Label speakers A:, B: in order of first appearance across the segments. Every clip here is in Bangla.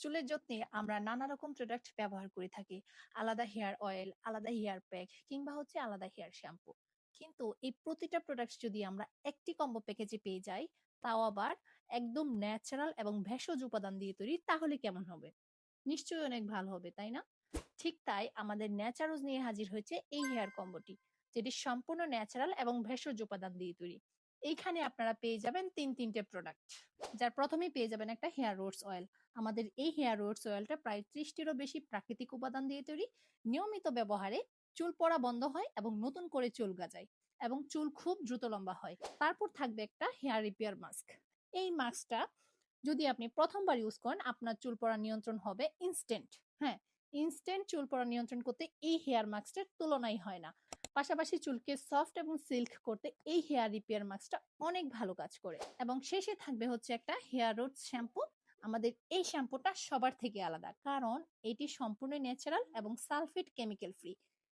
A: চুলের যত্নে আমরা নানা রকম প্রোডাক্ট ব্যবহার করে থাকি। আলাদা হেয়ার অয়েল, আলাদা হেয়ার প্যাক কিংবা আলাদা হেয়ার শ্যাম্পু। কিন্তু এই প্রতিটা প্রোডাক্ট যদি আমরা একটি কম্বো প্যাকেজে পেয়ে যাই, তাও আবার একদম ন্যাচারাল এবং ভেষজ উপাদান দিয়ে তৈরি, তাহলে কেমন হবে? নিশ্চয়ই অনেক ভালো হবে, তাই না? ঠিক তাই আমাদের ন্যাচারোজ নিয়ে হাজির হয়েছে এই হেয়ার কম্বোটি, যেটি সম্পূর্ণ ন্যাচারাল এবং ভেষজ উপাদান দিয়ে তৈরি। এইখানে আপনারা পেয়ে যাবেন তিনটে প্রোডাক্ট। যার প্রথমেই পেয়ে যাবেন একটা হেয়ার রোডস অয়েল। আমাদের এই হেয়ার রোডস অয়েলটা প্রায় 30টিরও বেশি প্রাকৃতিক উপাদান দিয়ে তৈরি। নিয়মিত ব্যবহারে চুল পড়া বন্ধ হয় এবং নতুন করে চুল গজায় এবং চুল খুব দ্রুত লম্বা হয়। তারপর থাকবে একটা হেয়ার রিপেয়ার মাস্ক। এই মাস্কটা যদি আপনি প্রথমবার ইউজ করেন, আপনার চুল পড়া নিয়ন্ত্রণ হবে ইনস্ট্যান্ট। হ্যাঁ, ইনস্ট্যান্ট চুল পড়া নিয়ন্ত্রণ করতে এই হেয়ার মাস্কটার তুলনাই হয় না। পাশাপাশি চুলকে সফট এবং সিল্ক করতে এই হেয়ার রিপেয়ার মাস্কটা অনেক ভালো কাজ করে। এবং শেষে থাকবে একটা হেয়ার রোড শ্যাম্পু। আমাদের এই শ্যাম্পুটা সবার থেকে আলাদা, কারণ এটি সম্পূর্ণ ন্যাচারাল এবং সালফেট কেমিক্যাল ফ্রি।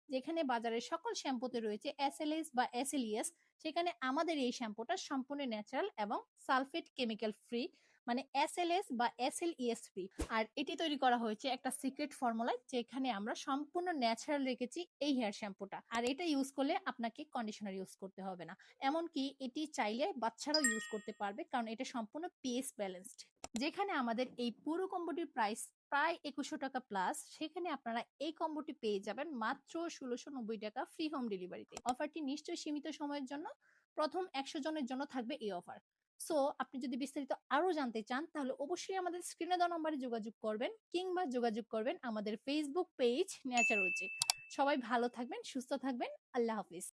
A: যেখানে বাজারের সকল শ্যাম্পুতে রয়েছে এসএলএস বা এসএলইএস, সেখানে আমাদের এই শ্যাম্পুটা সম্পূর্ণ ন্যাচারাল এবং সালফেট কেমিক্যাল ফ্রি, মানে এসএলএস বা এসএলইএস ফ্রি। আর এটি তৈরি করা হয়েছে একটা সিক্রেট ফর্মুলায়, যেখানে আমরা সম্পূর্ণ ন্যাচারাল রেখেছি এই হেয়ার শ্যাম্পুটা। আর এটা ইউজ করলে আপনাকে কন্ডিশনার ইউজ করতে হবে না। এমনকি এটি চাইলে বাচ্চারাও ইউজ করতে পারবে, কারণ এটা সম্পূর্ণ পিএইচ ব্যালেন্সড। যেখানে আমাদের এই পুরো কম্বোটির প্রাইস প্রায় 2100 টাকা প্লাস, সেখানে আপনারা এই কম্বোটি পেয়ে যাবেন মাত্র 1690 টাকা ফ্রি হোম ডেলিভারিতে। অফারটি নিশ্চয়ই সীমিত সময়ের জন্য। প্রথম 100 জনের জন্য থাকবে এই অফার। সো আপনি যদি বিস্তারিত আরো জানতে চান, তাহলে অবশ্যই আমাদের স্ক্রিনে দেওয়া নম্বরে যোগাযোগ করবেন, কিংবা যোগাযোগ করবেন আমাদের ফেসবুক পেজ ন্যাচারোজে। সবাই ভালো থাকবেন, সুস্থ থাকবেন। আল্লাহ হাফিজ।